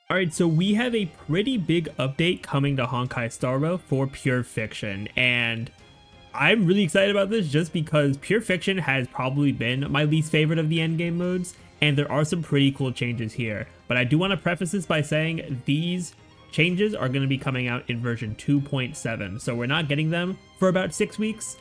Alright, so we have a pretty big update coming to Honkai Star Rail for Pure Fiction, and I'm really excited about this just because Pure Fiction has probably been my least favorite of the endgame modes, and there are some pretty cool changes here. But I do want to preface this by saying these changes are going to be coming out in version 2.7, so we're not getting them for about 6 weeks.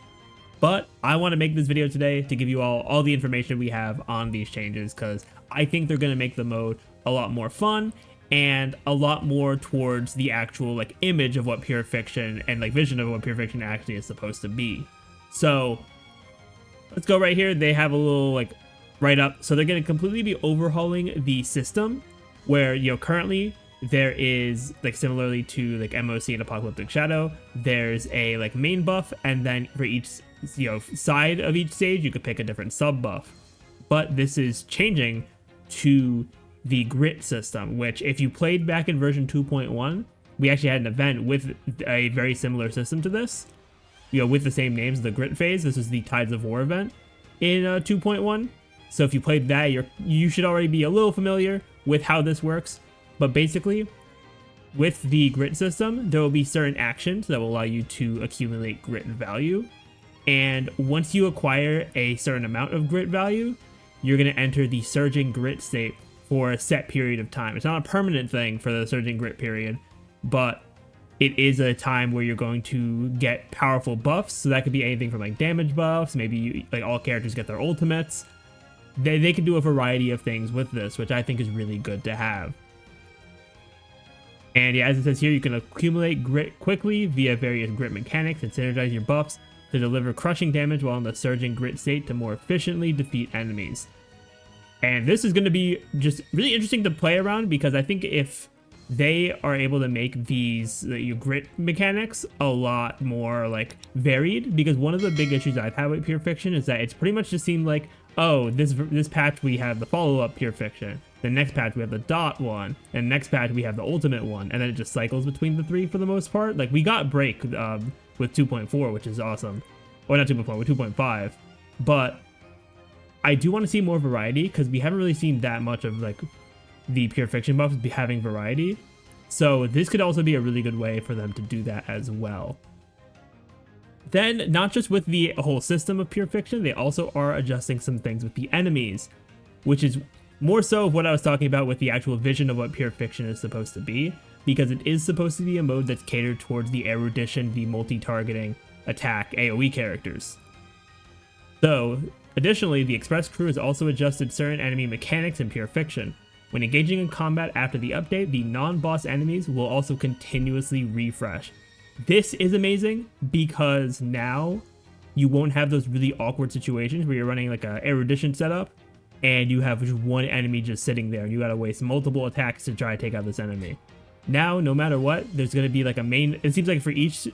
But I want to make this video today to give you all the information we have on these changes, because I think they're going to make the mode a lot more fun and a lot more towards the actual image of what Pure Fiction and vision of what Pure Fiction actually is supposed to be. So let's go right here. They have a little write up. So they're going to completely be overhauling the system where, currently there is similarly to MOC and Apocalyptic Shadow, there's a main buff, and then for each side of each stage you could pick a different sub buff. But this is changing to the grit system, which if you played back in version 2.1, we actually had an event with a very similar system to this, with the same names, the grit phase. This is the Tides of War event in 2.1. So if you played that, you should already be a little familiar with how this works. But basically, with the grit system, there will be certain actions that will allow you to accumulate grit value. And once you acquire a certain amount of grit value, you're going to enter the surging grit state for a set period of time. It's not a permanent thing for the surging grit period, but it is a time where you're going to get powerful buffs. So that could be anything from damage buffs, maybe all characters get their ultimates. They can do a variety of things with this, which I think is really good to have. And yeah, as it says here, you can accumulate grit quickly via various grit mechanics and synergize your buffs to deliver crushing damage while in the surging grit state to more efficiently defeat enemies. And this is going to be just really interesting to play around, because I think if they are able to make these grit mechanics a lot more varied, because one of the big issues I've had with Pure Fiction is that it's pretty much just seemed like, oh, this patch we have the follow-up Pure Fiction, the next patch we have the dot one, and next patch we have the ultimate one, and then it just cycles between the three for the most part. We got break with 2.4, which is awesome, or not 2.4, with 2.5, but I do want to see more variety, because we haven't really seen that much of the Pure Fiction buffs having variety. So this could also be a really good way for them to do that as well. Then, not just with the whole system of Pure Fiction, they also are adjusting some things with the enemies, which is more so of what I was talking about with the actual vision of what Pure Fiction is supposed to be, because it is supposed to be a mode that's catered towards the Erudition, the multi-targeting attack AoE characters. So additionally, the Express crew has also adjusted certain enemy mechanics in Pure Fiction. When engaging in combat after the update, the non-boss enemies will also continuously refresh. This is amazing because now you won't have those really awkward situations where you're running a Erudition setup and you have just one enemy just sitting there and you gotta waste multiple attacks to try to take out this enemy. Now, no matter what, there's gonna be a main, it seems like for each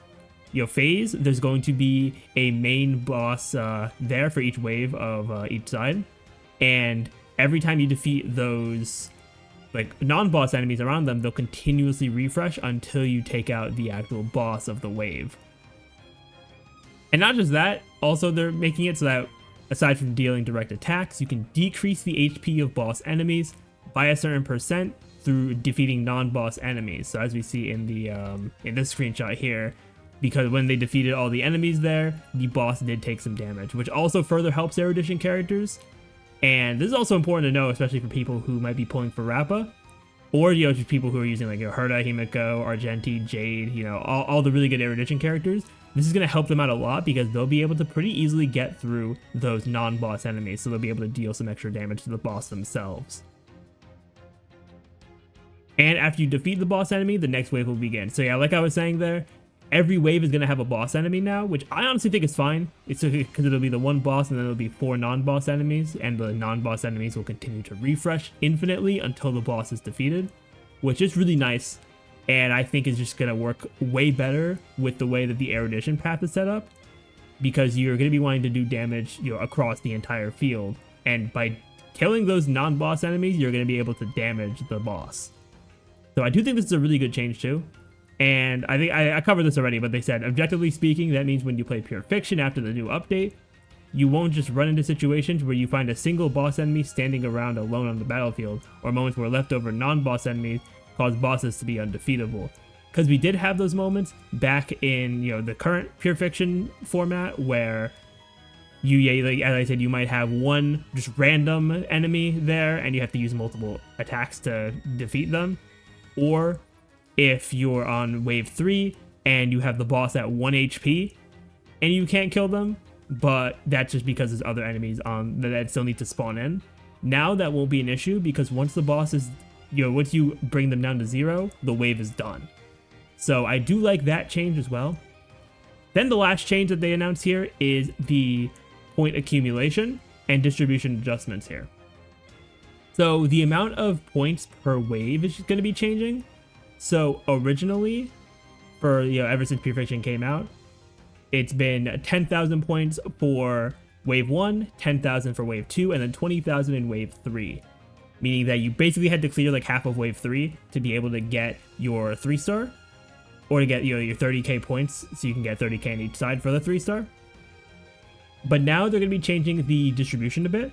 phase, there's going to be a main boss there for each wave of each side, and every time you defeat those non-boss enemies around them, they'll continuously refresh until you take out the actual boss of the wave. And not just that, also they're making it so that aside from dealing direct attacks, you can decrease the HP of boss enemies by a certain percent through defeating non-boss enemies. So as we see in the in this screenshot here, because when they defeated all the enemies there, the boss did take some damage, which also further helps Erudition characters. And this is also important to know, especially for people who might be pulling for Rappa, or just people who are using Herda, Himiko, Argenti, Jade, all the really good Erudition characters. This is going to help them out a lot because they'll be able to pretty easily get through those non-boss enemies, so they'll be able to deal some extra damage to the boss themselves. And after you defeat the boss enemy, the next wave will begin. So yeah, like I was saying there, every wave is going to have a boss enemy now, which I honestly think is fine. It's because it'll be the one boss and then it'll be 4 non-boss enemies, and the non-boss enemies will continue to refresh infinitely until the boss is defeated, which is really nice, and I think is just going to work way better with the way that the Erudition path is set up, because you're going to be wanting to do damage across the entire field, and by killing those non-boss enemies, you're going to be able to damage the boss. So I do think this is a really good change too. And I think I covered this already, but they said, objectively speaking, that means when you play Pure Fiction after the new update, you won't just run into situations where you find a single boss enemy standing around alone on the battlefield, or moments where leftover non-boss enemies cause bosses to be undefeatable. Because we did have those moments back in, the current Pure Fiction format where like as I said, you might have one just random enemy there and you have to use multiple attacks to defeat them. Or if you're on wave 3 and you have the boss at 1 HP and you can't kill them, but that's just because there's other enemies on that still need to spawn in. Now that won't be an issue because once the boss is, once you bring them down to 0, the wave is done. So I do like that change as well. Then the last change that they announced here is the point accumulation and distribution adjustments here. So the amount of points per wave is going to be changing. So originally, for ever since Pure Fiction came out, it's been 10,000 points for wave 1, 10,000 for wave 2, and then 20,000 in wave 3. Meaning that you basically had to clear like half of wave 3 to be able to get your 3-star. Or to get your 30k points, so you can get 30k on each side for the 3-star. But now they're going to be changing the distribution a bit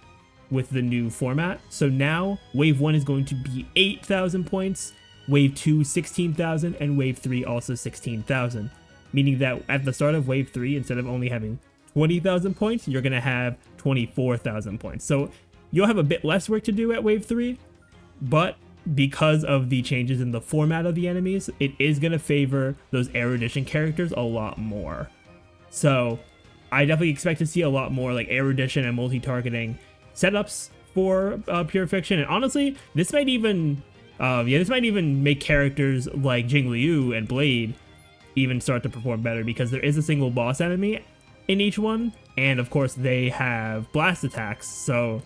with the new format. So now wave 1 is going to be 8,000 points, wave 2 16,000, and wave 3 also 16,000. Meaning that at the start of wave 3, instead of only having 20,000 points, you're going to have 24,000 points. So you'll have a bit less work to do at wave 3, but because of the changes in the format of the enemies, it is going to favor those Erudition characters a lot more. So I definitely expect to see a lot more like Erudition and multi-targeting setups for Pure Fiction. And honestly, this might even make characters like Jingliu and Blade even start to perform better, because there is a single boss enemy in each one, and of course they have blast attacks, so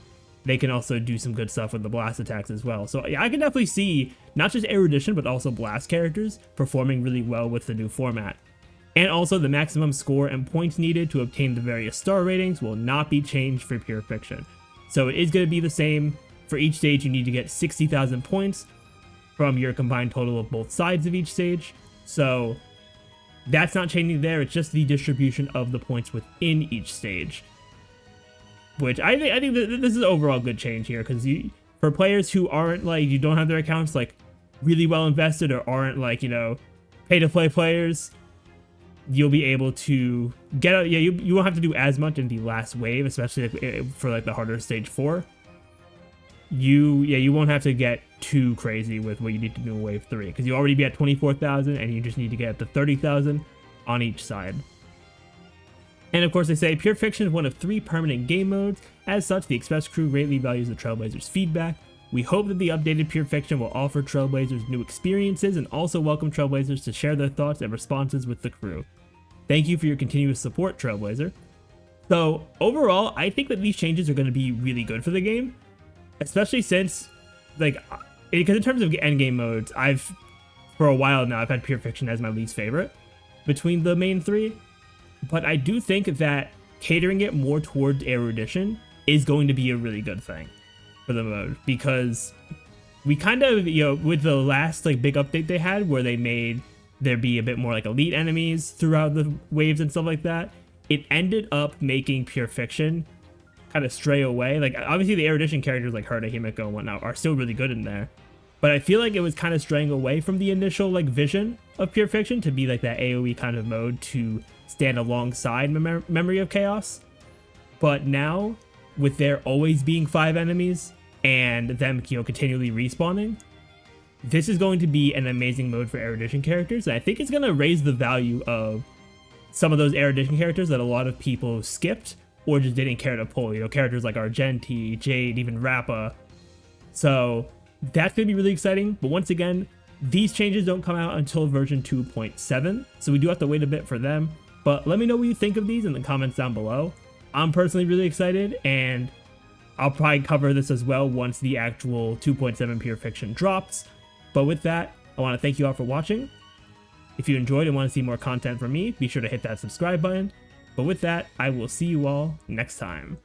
they can also do some good stuff with the blast attacks as well. So yeah, I can definitely see not just Erudition, but also blast characters performing really well with the new format. And also the maximum score and points needed to obtain the various star ratings will not be changed for Pure Fiction. So it is going to be the same. For each stage, you need to get 60,000 points from your combined total of both sides of each stage. So that's not changing there. It's just the distribution of the points within each stage. Which I think this is an overall good change here, because for players who aren't like, you don't have their accounts like really well invested, or aren't like, pay to play players, you'll be able to get you won't have to do as much in the last wave, especially for like the harder stage 4. You won't have to get too crazy with what you need to do in wave 3, because you already be at 24,000 and you just need to get up to 30,000 on each side. And of course, they say Pure Fiction is one of 3 permanent game modes. As such, the Express crew greatly values the Trailblazers' feedback. We hope that the updated Pure Fiction will offer Trailblazers new experiences, and also welcome Trailblazers to share their thoughts and responses with the crew. Thank you for your continuous support, Trailblazer. So overall, I think that these changes are going to be really good for the game, especially since, because in terms of endgame modes, for a while now, I've had Pure Fiction as my least favorite between the main 3. But I do think that catering it more towards Erudition is going to be a really good thing for the mode, because we kind of, with the last big update they had where they made there be a bit more like elite enemies throughout the waves and stuff like that, it ended up making Pure Fiction kind of stray away. Like, obviously the Erudition characters like Herta, Himiko, and whatnot are still really good in there, but I feel like it was kind of straying away from the initial vision of Pure Fiction to be like that AoE kind of mode to stand alongside Memory of Chaos. But now, with there always being 5 enemies and them continually respawning, this is going to be an amazing mode for Erudition characters, and I think it's going to raise the value of some of those Erudition characters that a lot of people skipped or just didn't care to pull, characters like Argenti, Jade, even Rappa. So that's going to be really exciting. But once again, these changes don't come out until version 2.7, so we do have to wait a bit for them. But let me know what you think of these in the comments down below. I'm personally really excited, and I'll probably cover this as well once the actual 2.7 Pure Fiction drops. But with that, I want to thank you all for watching. If you enjoyed and want to see more content from me, be sure to hit that subscribe button. But with that, I will see you all next time.